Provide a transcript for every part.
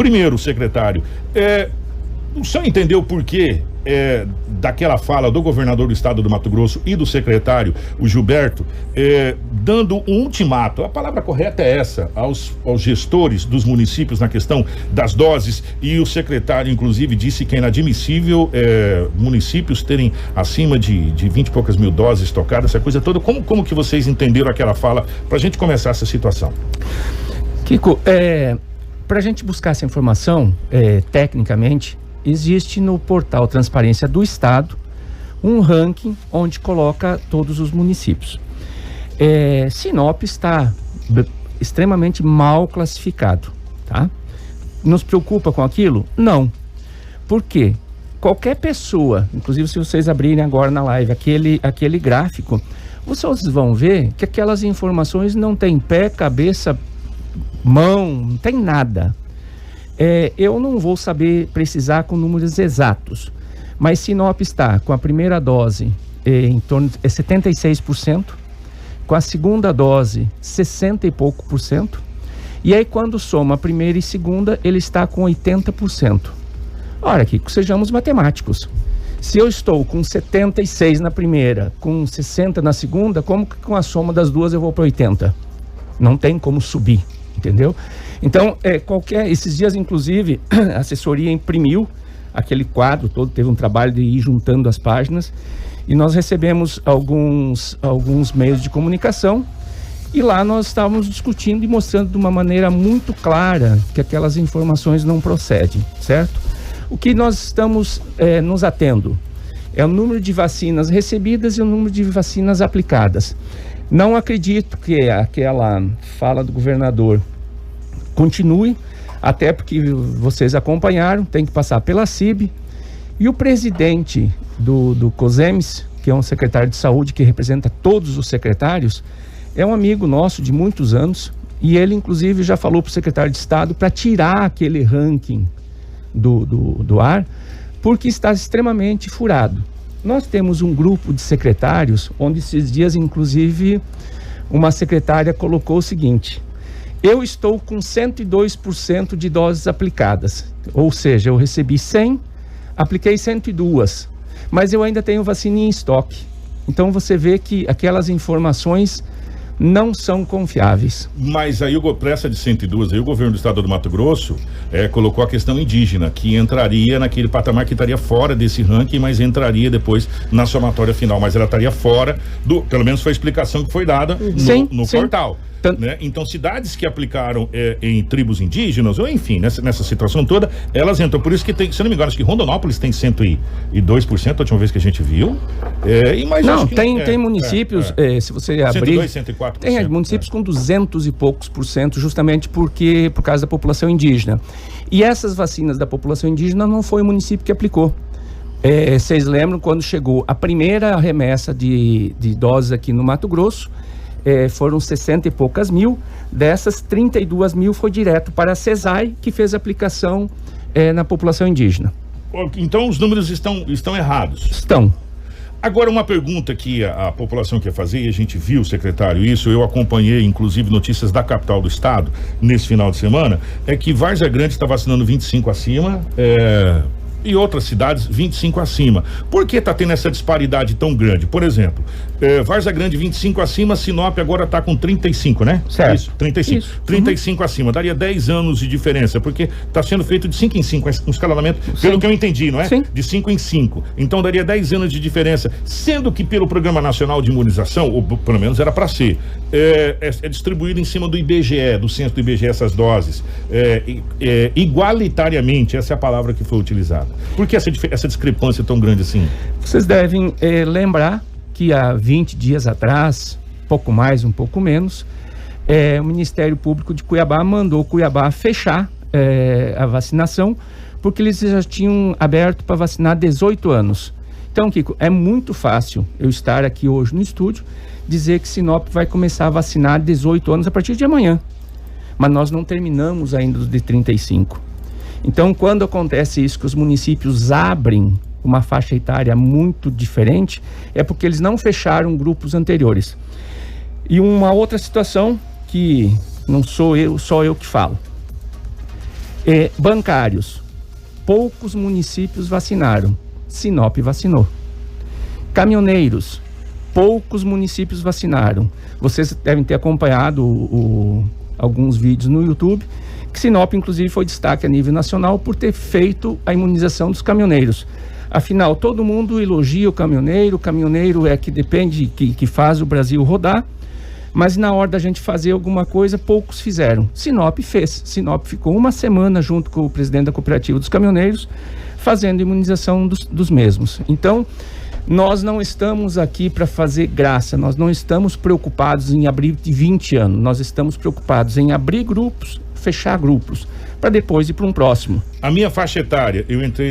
Primeiro, secretário, o senhor entendeu por quê daquela fala do governador do estado do Mato Grosso e do secretário, o Gilberto, dando um ultimato, a palavra correta é essa, aos gestores dos municípios na questão das doses, e o secretário inclusive disse que é inadmissível municípios terem acima de 20 e poucas mil doses estocadas, essa coisa toda. Como que vocês entenderam aquela fala, pra gente começar essa situação? Kiko, pra gente buscar essa informação, tecnicamente, existe no portal Transparência do Estado um ranking onde coloca todos os municípios. Sinop está extremamente mal classificado, tá? Nos preocupa com aquilo? Não. Por quê? Qualquer pessoa, inclusive se vocês abrirem agora na live aquele gráfico, vocês vão ver que aquelas informações não tem pé, cabeça, mão, não tem nada. Eu não vou saber precisar com números exatos, mas Sinop está com a primeira dose em torno de 76%, com a segunda dose 60 e pouco por cento, e aí quando soma a primeira e segunda, ele está com 80%. Ora, Kiko, sejamos matemáticos. Se eu estou com 76 na primeira, com 60 na segunda, como que com a soma das duas eu vou para 80? Não tem como subir, entendeu? Então, esses dias, inclusive, a assessoria imprimiu aquele quadro todo, teve um trabalho de ir juntando as páginas, e nós recebemos alguns meios de comunicação, e lá nós estávamos discutindo e mostrando de uma maneira muito clara que aquelas informações não procedem, certo? O que nós estamos nos atendo é o número de vacinas recebidas e o número de vacinas aplicadas. Não acredito que aquela fala do governador continue, até porque vocês acompanharam, tem que passar pela CIB, e o presidente do COSEMES, que é um secretário de saúde que representa todos os secretários, é um amigo nosso de muitos anos, e ele inclusive já falou para o secretário de Estado para tirar aquele ranking do ar, porque está extremamente furado. Nós temos um grupo de secretários, onde esses dias inclusive uma secretária colocou o seguinte: eu estou com 102% de doses aplicadas, ou seja, eu recebi 100, apliquei 102, mas eu ainda tenho vacina em estoque. Então você vê que aquelas informações não são confiáveis. Mas aí, para essa de 102, aí o governo do estado do Mato Grosso colocou a questão indígena, que entraria naquele patamar que estaria fora desse ranking, mas entraria depois na somatória final, mas ela estaria fora pelo menos foi a explicação que foi dada no portal. Né? Então, cidades que aplicaram em tribos indígenas, ou enfim, nessa situação toda, elas entram. Por isso que tem, se não me engano, acho que Rondonópolis tem 102%, a última vez que a gente viu. Não, tem municípios, se você abrir... 102, 104%. Tem municípios com 200 e poucos por cento, justamente por causa da população indígena. E essas vacinas da população indígena não foi o município que aplicou. Vocês lembram quando chegou a primeira remessa de doses aqui no Mato Grosso? Foram 60 e poucas mil, dessas 32 mil foi direto para a CESAI, que fez a aplicação na população indígena. Então os números estão errados? Estão. Agora, uma pergunta que a população quer fazer, e a gente viu, secretário, isso, eu acompanhei inclusive notícias da capital do estado nesse final de semana, é que Várzea Grande está vacinando 25 acima, e outras cidades 25 acima. Por que está tendo essa disparidade tão grande? Por exemplo, Várzea Grande 25 acima, Sinop agora está com 35, né? Certo. Isso, 35. Isso. 35 acima, daria 10 anos de diferença, porque está sendo feito de 5 em 5, um escalonamento, pelo que eu entendi, não é? Sim. De 5 em 5. Então daria 10 anos de diferença, sendo que pelo Programa Nacional de Imunização, ou pelo menos era para ser, é distribuído em cima do IBGE, do censo do IBGE, essas doses, igualitariamente, essa é a palavra que foi utilizada. Por que essa discrepância tão grande assim? Vocês devem lembrar que há 20 dias atrás, pouco mais, um pouco menos, o Ministério Público de Cuiabá mandou Cuiabá fechar a vacinação, porque eles já tinham aberto para vacinar 18 anos. Então, Kiko, é muito fácil eu estar aqui hoje no estúdio, dizer que Sinop vai começar a vacinar 18 anos a partir de amanhã. Mas nós não terminamos ainda os de 35. Então, quando acontece isso, que os municípios abrem uma faixa etária muito diferente, é porque eles não fecharam grupos anteriores. E uma outra situação que não sou só eu que falo. Bancários, poucos municípios vacinaram, Sinop vacinou. Caminhoneiros, poucos municípios vacinaram. Vocês devem ter acompanhado alguns vídeos no YouTube, que Sinop inclusive foi destaque a nível nacional por ter feito a imunização dos caminhoneiros. Afinal, todo mundo elogia o caminhoneiro é que depende, que faz o Brasil rodar, mas na hora da gente fazer alguma coisa, poucos fizeram. Sinop fez. Sinop ficou uma semana junto com o presidente da cooperativa dos caminhoneiros, fazendo imunização dos mesmos. Então, nós não estamos aqui para fazer graça, nós não estamos preocupados em abrir de 20 anos, nós estamos preocupados em abrir grupos, fechar grupos, para depois ir para um próximo. A minha faixa etária, eu entrei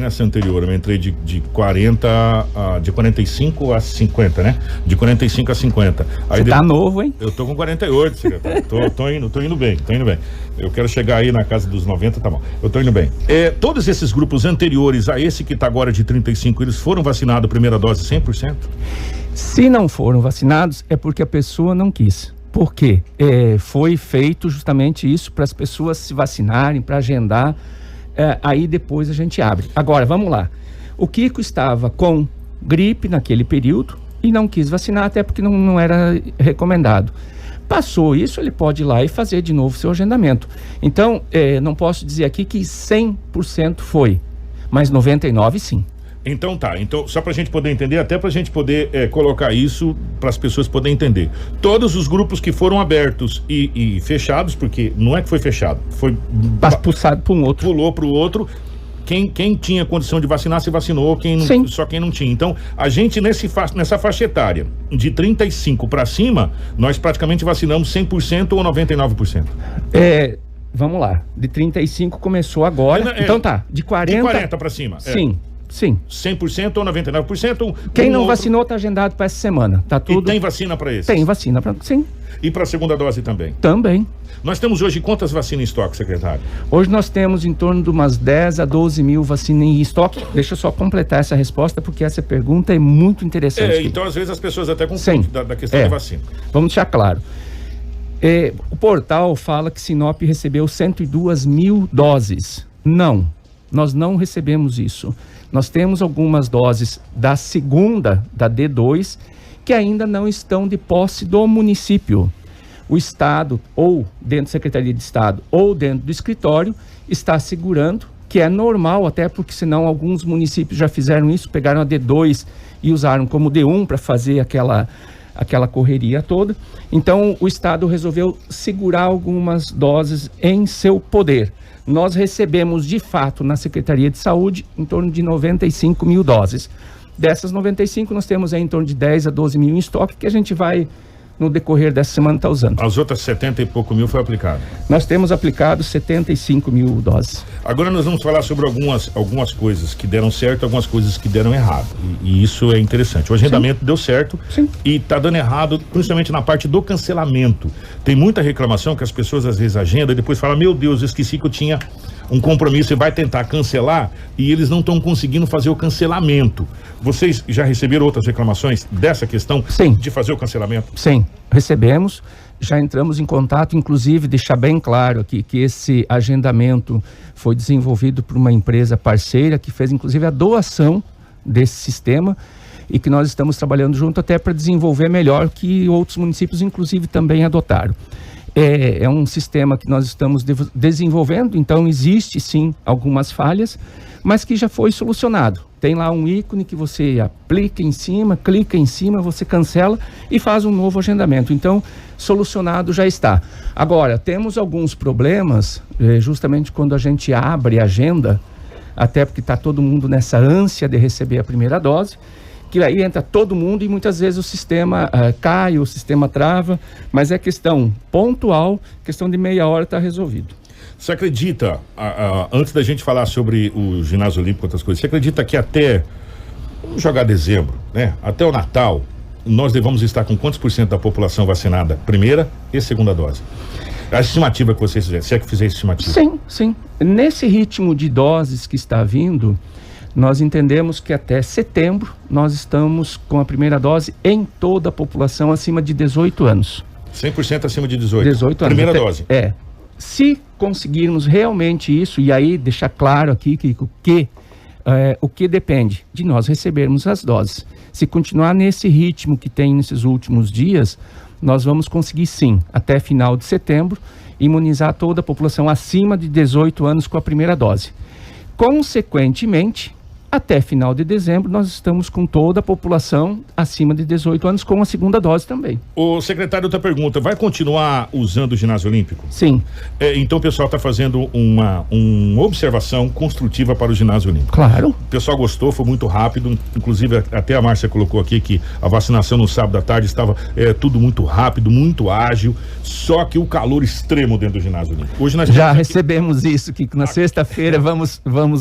nessa anterior, eu entrei de 45 a 50, né? De 45 a 50. Você tá novo, hein? Eu tô com 48, secretário. tô indo bem. Eu quero chegar aí na casa dos 90, tá bom. Eu tô indo bem. Todos esses grupos anteriores a esse que tá agora de 35, eles foram vacinados primeira dose 100%? Se não foram vacinados, é porque a pessoa não quis. Por quê? Foi feito justamente isso para as pessoas se vacinarem, para agendar, aí depois a gente abre. Agora, vamos lá. O Kiko estava com gripe naquele período e não quis vacinar, até porque não era recomendado. Passou isso, ele pode ir lá e fazer de novo seu agendamento. Então, não posso dizer aqui que 100% foi, mas 99% sim. Então tá, só pra gente poder entender, até pra gente poder colocar isso para as pessoas poderem entender. Todos os grupos que foram abertos e fechados, porque não é que foi fechado, foi puxado para um outro. Pulou para o outro. Quem tinha condição de vacinar se vacinou, só quem não tinha. Então, a gente nessa faixa etária de 35 para cima, nós praticamente vacinamos 100% ou 99%. Vamos lá, de 35 começou agora, então tá, de 40 para cima. Sim. 100% ou 99%. Quem não vacinou está agendado para essa semana. Tá tudo. E tem vacina para esse? Tem vacina para, sim. E para a segunda dose também? Também. Nós temos hoje quantas vacinas em estoque, secretário? Hoje nós temos em torno de umas 10 a 12 mil vacinas em estoque. Deixa eu só completar essa resposta, porque essa pergunta é muito interessante. Então, às vezes, as pessoas até confundem da questão da vacina. Vamos deixar claro. O portal fala que Sinop recebeu 102 mil doses. Não, nós não recebemos isso. Nós temos algumas doses da segunda, da D2, que ainda não estão de posse do município. O Estado, ou dentro da Secretaria de Estado, ou dentro do escritório, está segurando, que é normal, até porque senão alguns municípios já fizeram isso, pegaram a D2 e usaram como D1 para fazer aquela correria toda. Então, o Estado resolveu segurar algumas doses em seu poder. Nós recebemos, de fato, na Secretaria de Saúde, em torno de 95 mil doses. Dessas 95, nós temos aí em torno de 10 a 12 mil em estoque, que a gente vai, no decorrer dessa semana, estar usando. As outras 70 e pouco mil foi aplicado? Nós temos aplicado 75 mil doses. Agora nós vamos falar sobre algumas coisas que deram certo, algumas coisas que deram errado. E isso é interessante. O agendamento deu certo. Sim. E está dando errado, principalmente na parte do cancelamento. Tem muita reclamação que as pessoas às vezes agendam e depois falam, meu Deus, eu esqueci que eu tinha um compromisso e vai tentar cancelar e eles não estão conseguindo fazer o cancelamento. Vocês já receberam outras reclamações dessa questão? Sim. De fazer o cancelamento? Sim, recebemos. Já entramos em contato, inclusive deixar bem claro aqui que esse agendamento foi desenvolvido por uma empresa parceira que fez inclusive a doação desse sistema e que nós estamos trabalhando junto até para desenvolver melhor, que outros municípios inclusive também adotaram. É um sistema que nós estamos desenvolvendo, então existe sim algumas falhas, mas que já foi solucionado. Tem lá um ícone que você aplica em cima, clica em cima, você cancela e faz um novo agendamento. Então, solucionado já está. Agora, temos alguns problemas, justamente quando a gente abre a agenda, até porque está todo mundo nessa ânsia de receber a primeira dose, que aí entra todo mundo e muitas vezes o sistema cai, o sistema trava, mas é questão pontual, questão de meia hora está resolvido. Você acredita, antes da gente falar sobre o ginásio olímpico e outras coisas, você acredita que até, vamos jogar dezembro, né? Até o Natal, nós devemos estar com quantos % da população vacinada, primeira e segunda dose? A estimativa que vocês fizeram, se é que fizer estimativa. Sim. Nesse ritmo de doses que está vindo, nós entendemos que até setembro nós estamos com a primeira dose em toda a população acima de 18 anos. 100% acima de 18? 18 anos. Primeira dose? se conseguirmos realmente isso, e aí deixar claro aqui que o que depende de nós recebermos as doses. Se continuar nesse ritmo que tem nesses últimos dias, nós vamos conseguir sim, até final de setembro, imunizar toda a população acima de 18 anos com a primeira dose. Consequentemente, até final de dezembro, nós estamos com toda a população acima de 18 anos com a segunda dose também. O secretário, outra pergunta, vai continuar usando o ginásio olímpico? Sim. Então o pessoal está fazendo uma observação construtiva para o ginásio olímpico. Claro. O pessoal gostou, foi muito rápido, inclusive até a Márcia colocou aqui que a vacinação no sábado à tarde estava tudo muito rápido, muito ágil, só que o calor extremo dentro do ginásio olímpico. Hoje nós já recebemos isso, Kiko, na sexta-feira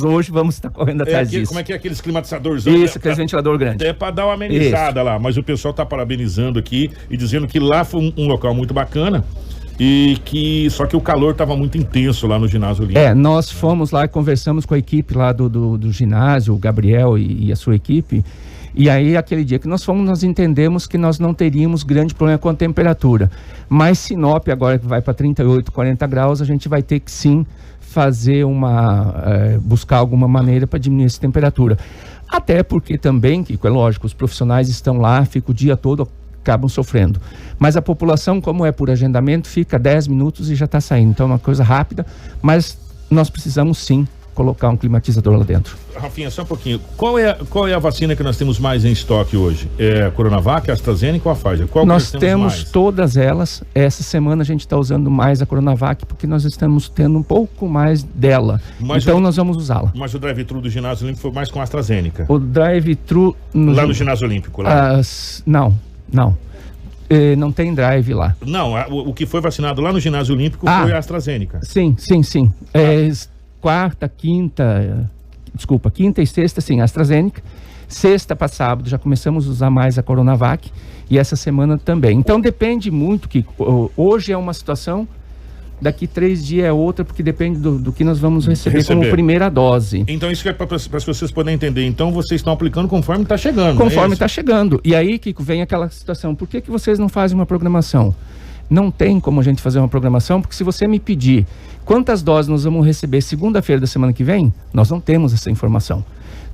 hoje vamos estar correndo atrás disso. Como é que é aqueles climatizadores? Isso, aquele ventilador grande. É para dar uma amenizada lá, mas o pessoal tá parabenizando aqui e dizendo que lá foi um local muito bacana e só que o calor estava muito intenso lá no ginásio olímpico. Nós fomos lá e conversamos com a equipe lá do ginásio, o Gabriel e a sua equipe, e aí aquele dia que nós fomos, nós entendemos que nós não teríamos grande problema com a temperatura, mas Sinop agora que vai para 38, 40 graus, a gente vai ter que sim fazer buscar alguma maneira para diminuir essa temperatura. Até porque também, Kiko, é lógico, os profissionais estão lá, ficam o dia todo, acabam sofrendo. Mas a população, como é por agendamento, fica 10 minutos e já está saindo. Então é uma coisa rápida, mas nós precisamos sim colocar um climatizador lá dentro. Rafinha, só um pouquinho. Qual é a vacina que nós temos mais em estoque hoje? É a Coronavac, a AstraZeneca ou a Pfizer? Qual nós temos mais? Todas elas. Essa semana a gente está usando mais a Coronavac porque nós estamos tendo um pouco mais dela. Então nós vamos usá-la. Mas o drive-thru do ginásio olímpico foi mais com a AstraZeneca? O drive-thru... Lá no ginásio olímpico? Lá. Não. Não tem drive lá. Não, o que foi vacinado lá no ginásio olímpico foi a AstraZeneca. Sim. Quinta e sexta, sim, AstraZeneca. Sexta para sábado já começamos a usar mais a Coronavac e essa semana também. Então depende muito, que hoje é uma situação, daqui 3 dias é outra, porque depende do que nós vamos receber como primeira dose. Então isso que é para as pessoas poderem entender. Então vocês estão aplicando conforme está chegando. Conforme está chegando. E aí, Kiko, vem aquela situação, por que vocês não fazem uma programação? Não tem como a gente fazer uma programação, porque se você me pedir quantas doses nós vamos receber segunda-feira da semana que vem, nós não temos essa informação.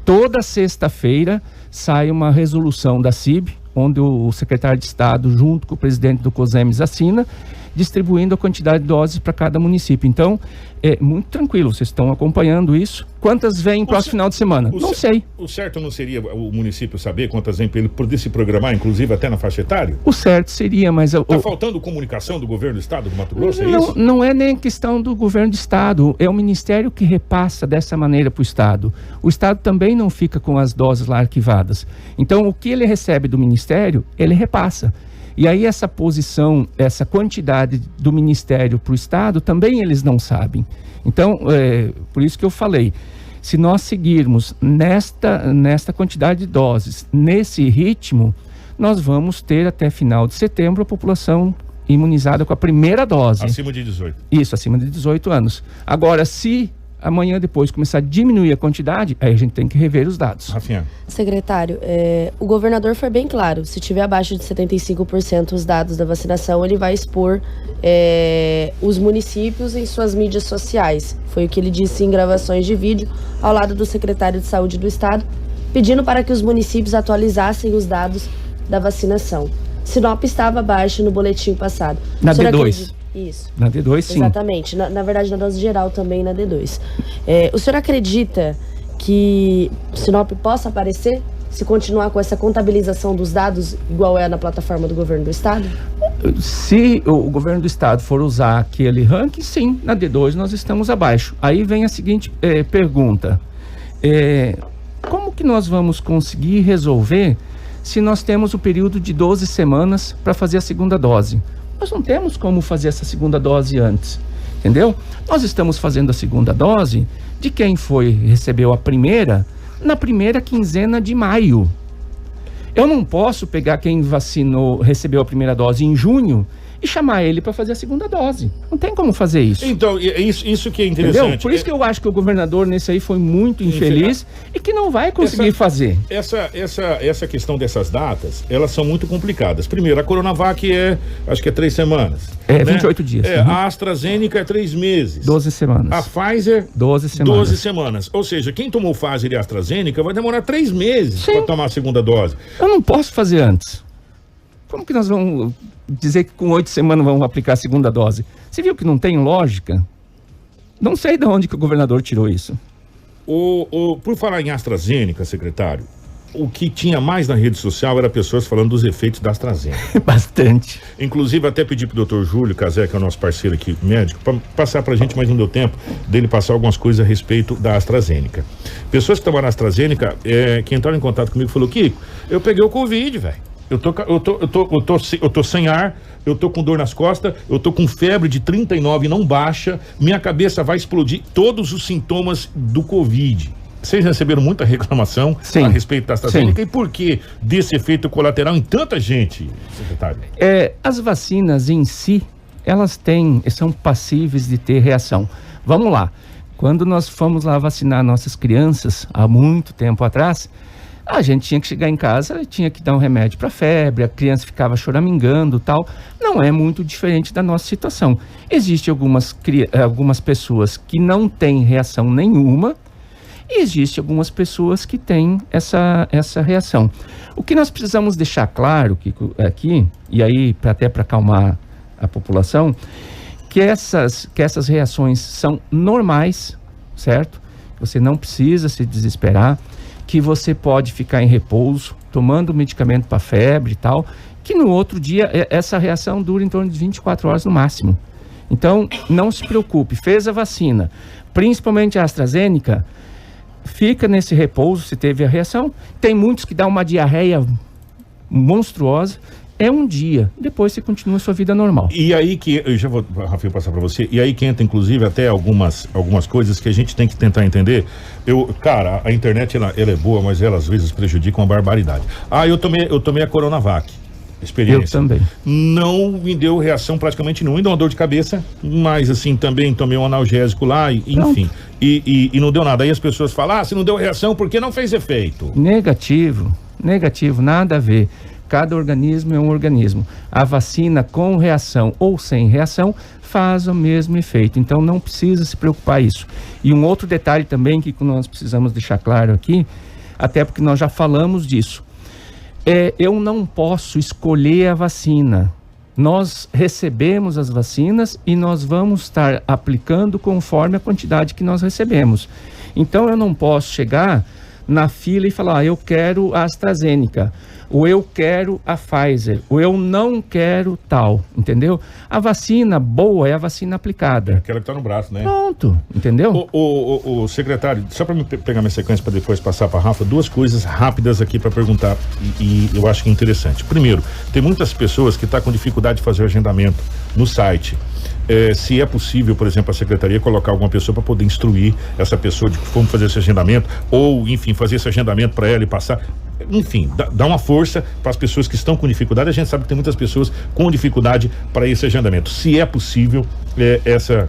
Toda sexta-feira sai uma resolução da CIB, onde o secretário de Estado, junto com o presidente do COSEMES, assina, distribuindo a quantidade de doses para cada município. Então, é muito tranquilo, vocês estão acompanhando isso. Quantas vêm no próximo final de semana? Não sei. O certo não seria o município saber quantas vêm para ele poder se programar, inclusive até na faixa etária? O certo seria, mas... Está faltando comunicação do governo do estado do Mato Grosso, é isso? Não é nem questão do governo do estado, é o ministério que repassa dessa maneira para o estado. O estado também não fica com as doses lá arquivadas. Então, o que ele recebe do ministério, ele repassa. E aí essa posição, essa quantidade do Ministério para o Estado, também eles não sabem. Então, por isso que eu falei, se nós seguirmos nesta quantidade de doses, nesse ritmo, nós vamos ter até final de setembro a população imunizada com a primeira dose. Acima de 18. Isso, acima de 18 anos. Agora, se amanhã depois começar a diminuir a quantidade, aí a gente tem que rever os dados. Rafinha. Secretário, o governador foi bem claro, se tiver abaixo de 75% os dados da vacinação, ele vai expor os municípios em suas mídias sociais. Foi o que ele disse em gravações de vídeo ao lado do secretário de Saúde do Estado, pedindo para que os municípios atualizassem os dados da vacinação. Sinop estava abaixo no boletim passado. Na D2. Isso. Na D2, sim. Exatamente. Na verdade, na dose geral também na D2. O senhor acredita que Sinop possa aparecer se continuar com essa contabilização dos dados igual é na plataforma do governo do estado? Se o governo do estado for usar aquele ranking, sim, na D2 nós estamos abaixo. Aí vem a seguinte pergunta. Como que nós vamos conseguir resolver se nós temos o período de 12 semanas para fazer a segunda dose? Nós não temos como fazer essa segunda dose antes, entendeu? Nós estamos fazendo a segunda dose de quem recebeu a primeira na primeira quinzena de maio. Eu não posso pegar quem recebeu a primeira dose em junho e chamar ele para fazer a segunda dose. Não tem como fazer isso. Então, isso que é interessante. Entendeu? Por isso que eu acho que o governador nesse aí foi muito infeliz e que não vai conseguir fazer. Essa questão dessas datas, elas são muito complicadas. Primeiro, a Coronavac acho que é 3 semanas. É, 28 dias. A AstraZeneca é 3 meses. 12 semanas. A Pfizer, 12 semanas. 12 semanas. Ou seja, quem tomou Pfizer e AstraZeneca vai demorar 3 meses para tomar a segunda dose. Eu não posso fazer antes. Como que nós vamos dizer que com 8 semanas vamos aplicar a segunda dose? Você viu que não tem lógica? Não sei de onde que o governador tirou isso. Por falar em AstraZeneca, secretário, o que tinha mais na rede social era pessoas falando dos efeitos da AstraZeneca. Bastante. Inclusive, até pedi pro Dr. Júlio Cazé, que é o nosso parceiro aqui, médico, para passar pra gente, mas não deu tempo dele passar algumas coisas a respeito da AstraZeneca. Pessoas que tomaram AstraZeneca, que entraram em contato comigo, falou: Kiko, eu peguei o Covid, velho. Eu tô sem ar, eu tô com dor nas costas, eu tô com febre de 39 e não baixa, minha cabeça vai explodir, todos os sintomas do Covid. Vocês receberam muita reclamação a respeito da AstraZeneca? E por que desse efeito colateral em tanta gente, secretário? As vacinas em si, elas são passíveis de ter reação. Vamos lá, quando nós fomos lá vacinar nossas crianças, há muito tempo atrás, a gente tinha que chegar em casa, tinha que dar um remédio para febre, a criança ficava choramingando, tal. Não é muito diferente da nossa situação. Existem algumas pessoas que não têm reação nenhuma e existem algumas pessoas que têm essa reação. O que nós precisamos deixar claro aqui, e aí até para acalmar a população, que essas reações são normais, certo? Você não precisa se desesperar, que você pode ficar em repouso, tomando medicamento para febre e tal, que no outro dia essa reação dura em torno de 24 horas no máximo. Então, não se preocupe, fez a vacina, principalmente a AstraZeneca, fica nesse repouso se teve a reação. Tem muitos que dão uma diarreia monstruosa, é um dia, depois você continua a sua vida normal. E aí que, eu já vou, Rafael, passar para você, e aí que entra inclusive até algumas coisas que a gente tem que tentar entender. Cara, a internet ela é boa, mas ela às vezes prejudica uma barbaridade. Eu tomei a Coronavac, experiência. Eu também. Não me deu reação praticamente nenhuma, me deu uma dor de cabeça, mas assim, também tomei um analgésico lá, enfim, e não deu nada. Aí as pessoas falam, se não deu reação, por que não fez efeito? Negativo, nada a ver. Cada organismo é um organismo. A vacina com reação ou sem reação faz o mesmo efeito. Então não precisa se preocupar isso. E um outro detalhe também que nós precisamos deixar claro aqui, até porque nós já falamos disso. Eu não posso escolher a vacina. Nós recebemos as vacinas e nós vamos estar aplicando conforme a quantidade que nós recebemos. Então eu não posso chegar na fila e falar, eu quero a AstraZeneca, ou eu quero a Pfizer, ou eu não quero tal, entendeu? A vacina boa é a vacina aplicada. Aquela que tá no braço, né? Pronto, entendeu? O secretário, só para me pegar minha sequência para depois passar para Rafa, 2 coisas rápidas aqui para perguntar e eu acho que é interessante. Primeiro, tem muitas pessoas que estão com dificuldade de fazer o agendamento no site. Se é possível, por exemplo, a secretaria colocar alguma pessoa para poder instruir essa pessoa de como fazer esse agendamento, ou enfim, fazer esse agendamento para ela e passar, enfim, dá uma força para as pessoas que estão com dificuldade. A gente sabe que tem muitas pessoas com dificuldade para esse agendamento. Se é possível, essa...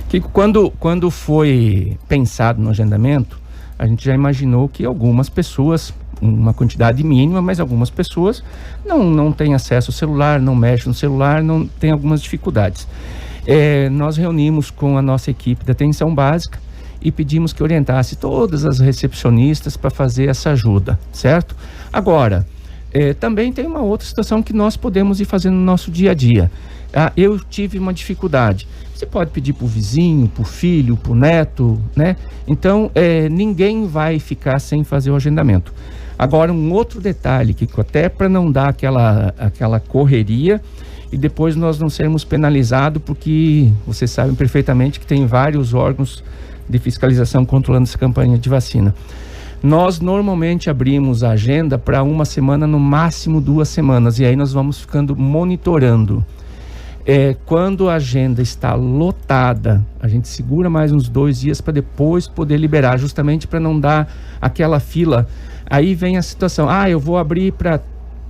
Que quando foi pensado no agendamento, a gente já imaginou que algumas pessoas, uma quantidade mínima, mas algumas pessoas não têm acesso ao celular, não mexem no celular, não tem algumas dificuldades. Nós reunimos com a nossa equipe de atenção básica e pedimos que orientasse todas as recepcionistas para fazer essa ajuda, certo? Agora, também tem uma outra situação que nós podemos ir fazendo no nosso dia a dia. Eu tive uma dificuldade. Você pode pedir para o vizinho, para o filho, para o neto, né? Então, ninguém vai ficar sem fazer o agendamento. Agora, um outro detalhe, que até para não dar aquela correria e depois nós não sermos penalizados, porque vocês sabem perfeitamente que tem vários órgãos de fiscalização controlando essa campanha de vacina. Nós normalmente abrimos a agenda para 1 semana, no máximo 2 semanas, e aí nós vamos ficando monitorando. Quando a agenda está lotada, a gente segura mais uns 2 dias para depois poder liberar, justamente para não dar aquela fila. Aí vem a situação, eu vou abrir para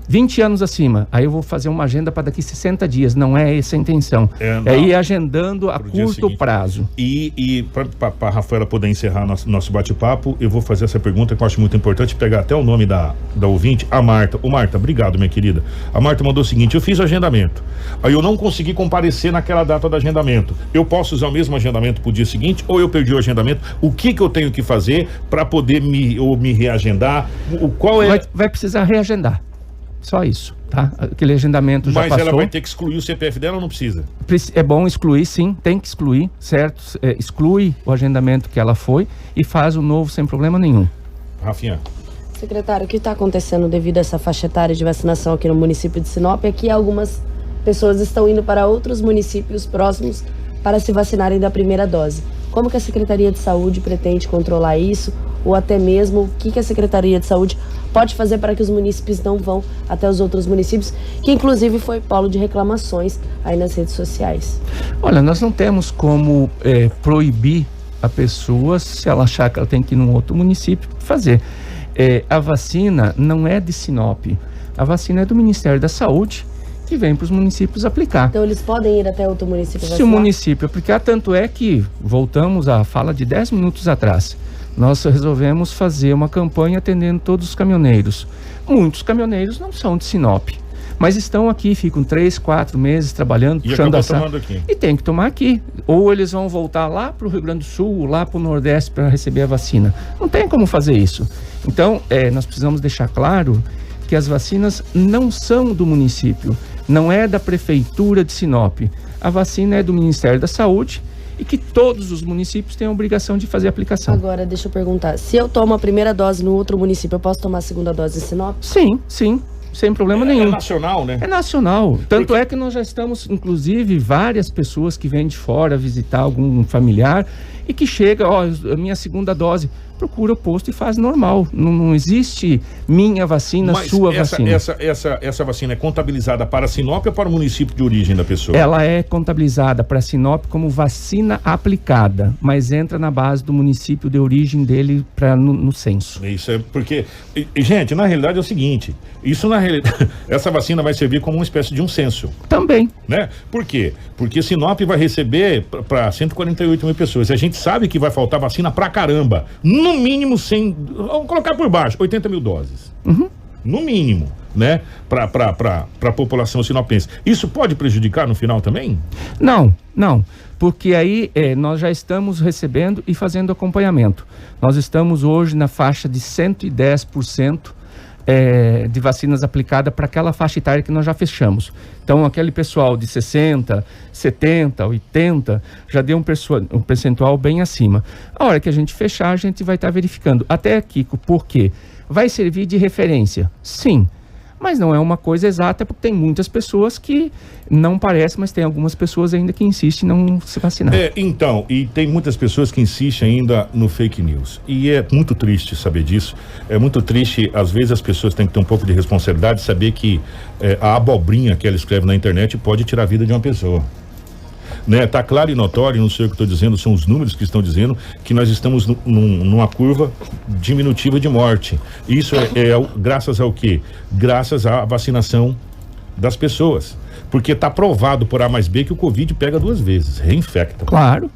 20 anos acima, aí eu vou fazer uma agenda para daqui 60 dias. Não é essa a intenção. É ir agendando a curto prazo. E para a Rafaela poder encerrar nosso bate-papo, eu vou fazer essa pergunta que eu acho muito importante, pegar até o nome da ouvinte, a Marta. Ô Marta, obrigado, minha querida. A Marta mandou o seguinte: eu fiz o agendamento, aí eu não consegui comparecer naquela data do agendamento. Eu posso usar o mesmo agendamento pro dia seguinte, ou eu perdi o agendamento? O que eu tenho que fazer para poder me reagendar? Qual é? Vai precisar reagendar. Só isso, tá? Aquele agendamento já passou. Mas ela vai ter que excluir o CPF dela ou não precisa? É bom excluir, sim, tem que excluir, certo? Exclui o agendamento que ela foi e faz o novo sem problema nenhum. Rafinha. Secretário, o que está acontecendo devido a essa faixa etária de vacinação aqui no município de Sinop é que algumas pessoas estão indo para outros municípios próximos para se vacinarem da primeira dose. Como que a Secretaria de Saúde pretende controlar isso? Ou até mesmo o que a Secretaria de Saúde pode fazer para que os munícipes não vão até os outros municípios, que inclusive foi polo de reclamações aí nas redes sociais? Olha, nós não temos como proibir a pessoa, se ela achar que ela tem que ir num outro município, fazer. A vacina não é de Sinop, a vacina é do Ministério da Saúde, que vem para os municípios aplicar. Então eles podem ir até outro município vacinar? Se o município aplicar, tanto é que, voltamos à fala de 10 minutos atrás, nós resolvemos fazer uma campanha atendendo todos os caminhoneiros. Muitos caminhoneiros não são de Sinop, mas estão aqui, ficam 3, 4 meses trabalhando, puxando a saco. E tem que tomar aqui. Ou eles vão voltar lá para o Rio Grande do Sul, lá para o Nordeste para receber a vacina. Não tem como fazer isso. Então, nós precisamos deixar claro que as vacinas não são do município, não é da Prefeitura de Sinop. A vacina é do Ministério da Saúde e que todos os municípios têm a obrigação de fazer a aplicação. Agora, deixa eu perguntar, se eu tomo a primeira dose no outro município, eu posso tomar a segunda dose em Sinop? Sim, sem problema nenhum. É nacional, né? É nacional. Tanto é que nós já estamos, inclusive, várias pessoas que vêm de fora visitar algum familiar e que chega, a minha segunda dose, procura o posto e faz normal. Não existe minha vacina, mas sua vacina. Essa vacina é contabilizada para Sinop ou para o município de origem da pessoa? Ela é contabilizada para Sinop como vacina aplicada, mas entra na base do município de origem dele no censo. Isso é porque, gente, na realidade é o seguinte, essa vacina vai servir como uma espécie de um censo. Também. Né? Por quê? Porque Sinop vai receber para 148 mil pessoas. E a gente sabe que vai faltar vacina pra caramba. No mínimo 100, vamos colocar por baixo, 80 mil doses. Uhum. No mínimo, né? Pra população sinopense. Isso pode prejudicar no final também? Não. Porque aí nós já estamos recebendo e fazendo acompanhamento. Nós estamos hoje na faixa de 110% de vacinas aplicadas para aquela faixa etária que nós já fechamos. Então, aquele pessoal de 60, 70, 80, já deu um percentual bem acima. A hora que a gente fechar, a gente vai estar verificando. Até aqui, por quê? Vai servir de referência? Sim. Mas não é uma coisa exata, porque tem muitas pessoas que não parece, mas tem algumas pessoas ainda que insistem em não se vacinar. Então, e tem muitas pessoas que insistem ainda no fake news. E é muito triste saber disso. É muito triste, às vezes as pessoas têm que ter um pouco de responsabilidade, saber que a abobrinha que ela escreve na internet pode tirar a vida de uma pessoa. Né? Tá claro e notório, não sei o que estou dizendo, são os números que estão dizendo que nós estamos numa curva diminutiva de morte. Isso graças ao quê? Graças à vacinação das pessoas. Porque está provado por A mais B que o Covid pega 2 vezes, reinfecta. Claro.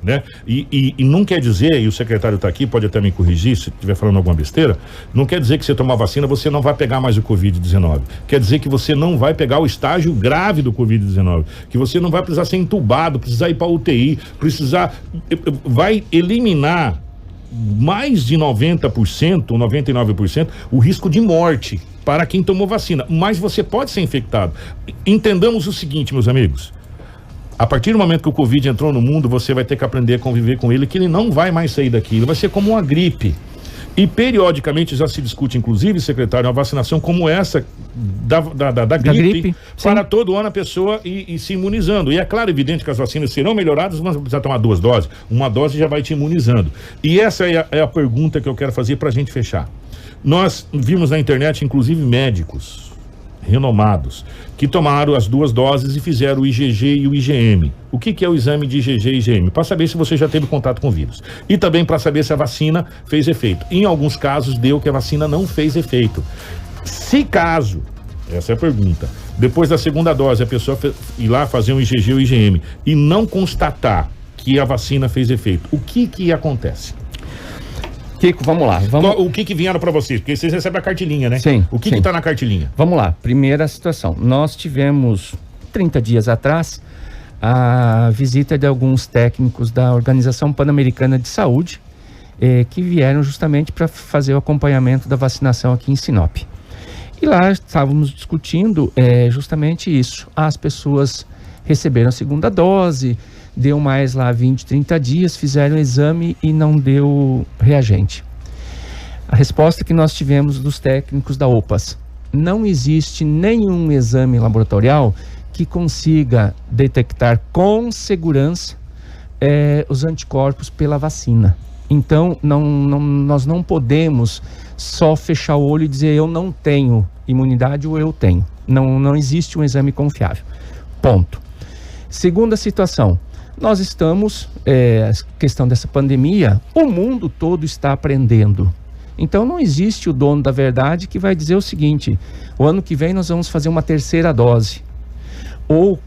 Né? E não quer dizer, e o secretário está aqui, pode até me corrigir se estiver falando alguma besteira, não quer dizer que você tomar vacina você não vai pegar mais o Covid-19, quer dizer que você não vai pegar o estágio grave do Covid-19, que você não vai precisar ser entubado, precisar ir para UTI, vai eliminar mais de 90% ou 99% o risco de morte para quem tomou vacina, mas você pode ser infectado. Entendamos o seguinte, meus amigos: a partir do momento que o Covid entrou no mundo, você vai ter que aprender a conviver com ele, que ele não vai mais sair daqui, ele vai ser como uma gripe. E periodicamente já se discute, inclusive, secretário, uma vacinação como essa da gripe para todo ano a pessoa ir se imunizando. E é claro, evidente que as vacinas serão melhoradas, mas precisa tomar 2 doses. Uma dose já vai te imunizando. E essa é a pergunta que eu quero fazer para a gente fechar. Nós vimos na internet, inclusive, médicos renomados que tomaram as 2 doses e fizeram o IgG e o IgM. O que é o exame de IgG e IgM? Para saber se você já teve contato com o vírus. E também para saber se a vacina fez efeito. Em alguns casos deu que a vacina não fez efeito. Se caso, essa é a pergunta, depois da segunda dose a pessoa ir lá fazer um IgG ou IgM e não constatar que a vacina fez efeito, o que acontece? Kiko, vamos lá. O que vieram para vocês? Porque vocês recebem a cartilinha, né? Sim. O que está na cartilinha? Vamos lá. Primeira situação. Nós tivemos, 30 dias atrás, a visita de alguns técnicos da Organização Pan-Americana de Saúde, que vieram justamente para fazer o acompanhamento da vacinação aqui em Sinop. E lá estávamos discutindo justamente isso. As pessoas receberam a segunda dose, deu mais lá 20, 30 dias, fizeram o exame e não deu reagente. A resposta que nós tivemos dos técnicos da OPAS: não existe nenhum exame laboratorial que consiga detectar com segurança os anticorpos pela vacina. Então, nós não podemos só fechar o olho e dizer eu não tenho imunidade ou eu tenho. Não existe um exame confiável. Ponto. Segunda situação, nós estamos, a questão dessa pandemia, o mundo todo está aprendendo. Então não existe o dono da verdade que vai dizer o seguinte: o ano que vem nós vamos fazer uma terceira dose. Ou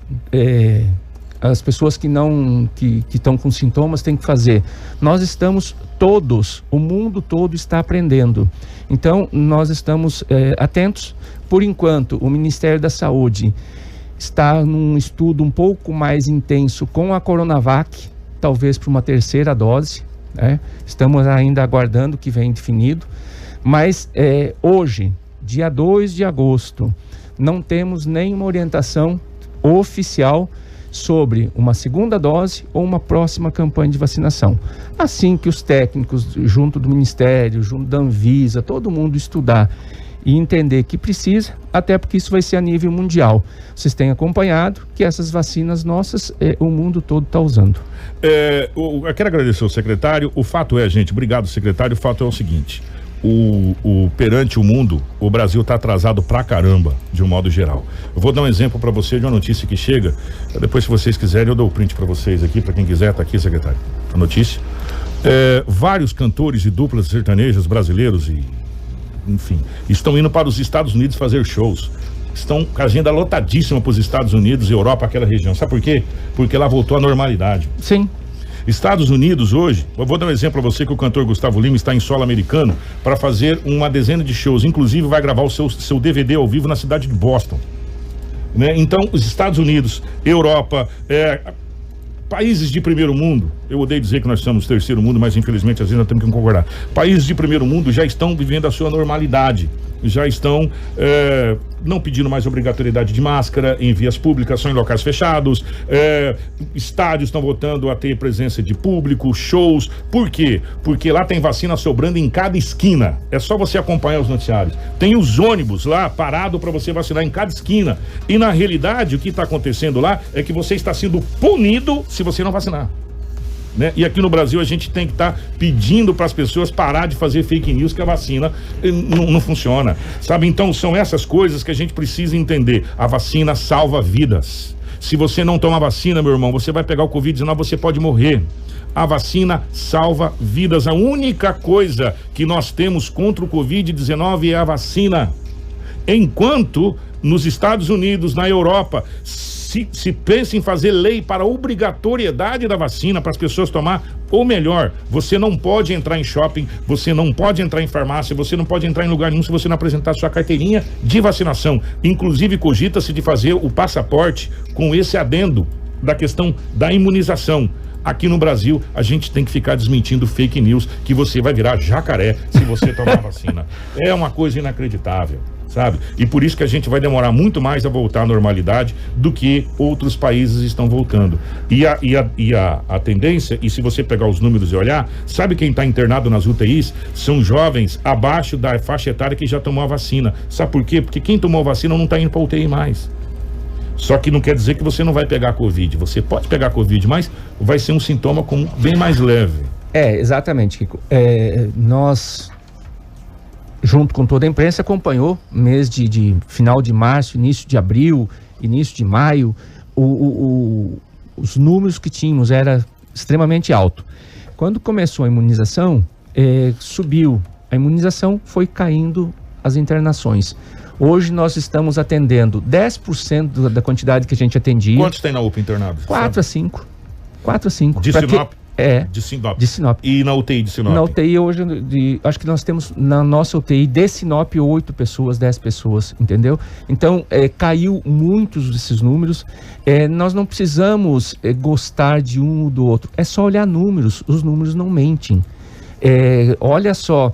as pessoas que estão com sintomas têm que fazer. Nós estamos todos, o mundo todo está aprendendo. Então nós estamos atentos. Por enquanto, o Ministério da Saúde está num estudo um pouco mais intenso com a Coronavac, talvez para uma terceira dose, né? Estamos ainda aguardando o que vem definido, mas hoje, dia 2 de agosto, não temos nenhuma orientação oficial sobre uma segunda dose ou uma próxima campanha de vacinação. Assim que os técnicos, junto do Ministério, junto da Anvisa, todo mundo estudar e entender que precisa, até porque isso vai ser a nível mundial. Vocês têm acompanhado que essas vacinas nossas, o mundo todo está usando. Eu quero agradecer ao secretário. O fato é, gente, obrigado, secretário, o fato é o seguinte: perante o mundo, o Brasil está atrasado pra caramba, de um modo geral. Eu vou dar um exemplo para você de uma notícia que chega, depois, se vocês quiserem, eu dou o print para vocês aqui, para quem quiser, tá aqui, secretário, a notícia. Vários cantores e duplas sertanejas brasileiros enfim, estão indo para os Estados Unidos fazer shows. Estão com a agenda lotadíssima para os Estados Unidos, Europa, aquela região. Sabe por quê? Porque lá voltou a normalidade. Sim. Estados Unidos hoje, eu vou dar um exemplo para você, que o cantor Gustavo Lima está em solo americano para fazer uma dezena de shows, inclusive vai gravar o seu DVD ao vivo na cidade de Boston, né? Então, os Estados Unidos, Europa, países de primeiro mundo, eu odeio dizer que nós somos terceiro mundo, mas infelizmente às vezes nós temos que concordar. Países de primeiro mundo já estão vivendo a sua normalidade, já estão não pedindo mais obrigatoriedade de máscara em vias públicas, só em locais fechados, estádios estão voltando a ter presença de público, shows. Por quê? Porque lá tem vacina sobrando em cada esquina. É só você acompanhar os noticiários. Tem os ônibus lá parado para você vacinar em cada esquina. E na realidade o que está acontecendo lá é que você está sendo punido se você não vacinar, né? E aqui no Brasil a gente tem que estar pedindo para as pessoas parar de fazer fake news, que a vacina não funciona, sabe? Então são essas coisas que a gente precisa entender. A vacina salva vidas. Se você não toma vacina, meu irmão, você vai pegar o Covid-19, você pode morrer. A vacina salva vidas. A única coisa que nós temos contra o Covid-19 é a vacina. Enquanto nos Estados Unidos, na Europa, se pensa em fazer lei para a obrigatoriedade da vacina para as pessoas tomar, ou melhor, você não pode entrar em shopping, você não pode entrar em farmácia, você não pode entrar em lugar nenhum se você não apresentar sua carteirinha de vacinação. Inclusive cogita-se de fazer o passaporte com esse adendo da questão da imunização. Aqui no Brasil, a gente tem que ficar desmentindo fake news que você vai virar jacaré se você tomar vacina. É uma coisa inacreditável, sabe? E por isso que a gente vai demorar muito mais a voltar à normalidade do que outros países estão voltando. E a tendência, e se você pegar os números e olhar, sabe quem está internado nas UTIs? São jovens abaixo da faixa etária que já tomou a vacina. Sabe por quê? Porque quem tomou a vacina não está indo para UTI mais. Só que não quer dizer que você não vai pegar Covid. Você pode pegar Covid, mas vai ser um sintoma bem mais leve. Exatamente, Kiko. Nós, junto com toda a imprensa, acompanhou mês de final de março, início de abril, início de maio, os números que tínhamos era extremamente alto. Quando começou a imunização, subiu. A imunização foi caindo as internações. Hoje nós estamos atendendo 10% da quantidade que a gente atendia. Quantos tem na UPA internados? 4 a 5. 4 a 5. De Sinop? De Sinop. E na UTI de Sinop? Na UTI hoje, acho que nós temos na nossa UTI de Sinop 8 pessoas, 10 pessoas, entendeu? Então, caiu muitos desses números. Nós não precisamos gostar de um ou do outro. É só olhar números. Os números não mentem. Olha só,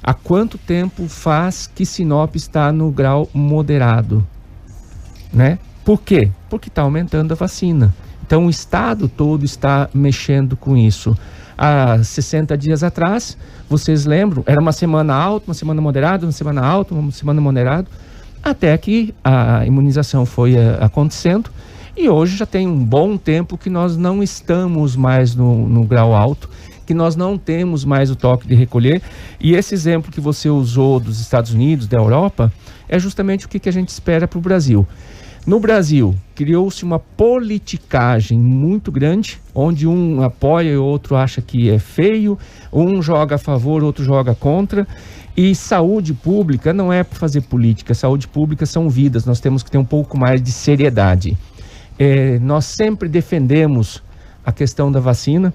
há quanto tempo faz que Sinop está no grau moderado, né? Por quê? Porque está aumentando a vacina. Então, o estado todo está mexendo com isso. Há 60 dias atrás, vocês lembram, era uma semana alta, uma semana moderada, uma semana alta, uma semana moderada, até que a imunização foi acontecendo. E hoje já tem um bom tempo que nós não estamos mais no grau alto, que nós não temos mais o toque de recolher. E esse exemplo que você usou dos Estados Unidos, da Europa, é justamente o que a gente espera para o Brasil. No Brasil, criou-se uma politicagem muito grande, onde um apoia e o outro acha que é feio, um joga a favor, outro joga contra. E saúde pública não é para fazer política, saúde pública são vidas, nós temos que ter um pouco mais de seriedade. Nós sempre defendemos a questão da vacina.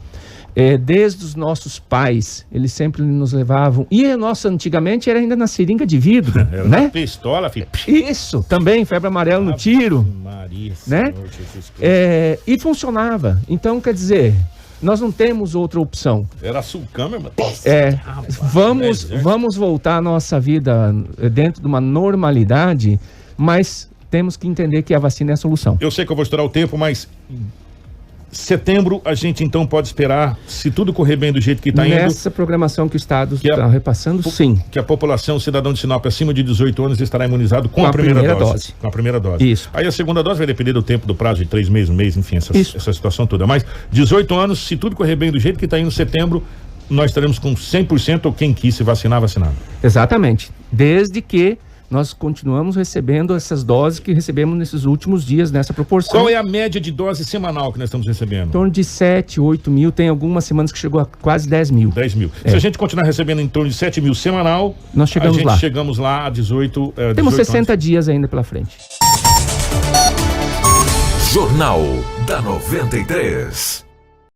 Desde os nossos pais, eles sempre nos levavam. E a nossa, antigamente, era ainda na seringa de vidro, era né? Na pistola, filho. Isso, também, febre amarela no tiro. Maria, né? Senhor, e funcionava. Então, quer dizer, nós não temos outra opção. era sulcâmera, mano. Vamos voltar a nossa vida dentro de uma normalidade, mas temos que entender que a vacina é a solução. Eu sei que eu vou estourar o tempo, mas setembro a gente então pode esperar, se tudo correr bem do jeito que está indo. Nessa programação que o Estado está repassando, sim. Que a população, o cidadão de Sinop acima de 18 anos estará imunizado com a primeira dose. Com a primeira dose. Isso. Aí a segunda dose vai depender do tempo, do prazo de 3 meses, um mês, enfim, essa situação toda. Mas 18 anos, se tudo correr bem do jeito que está indo em setembro, nós estaremos com 100% ou quem quis se vacinar, vacinado. Exatamente. Desde que nós continuamos recebendo essas doses que recebemos nesses últimos dias, nessa proporção. Qual é a média de dose semanal que nós estamos recebendo? Em torno de 7, 8 mil, tem algumas semanas que chegou a quase 10 mil. 10 mil. Se a gente continuar recebendo em torno de 7 mil semanal, nós chegamos lá a 18 Temos 18 60 dias ainda pela frente. Jornal da 93.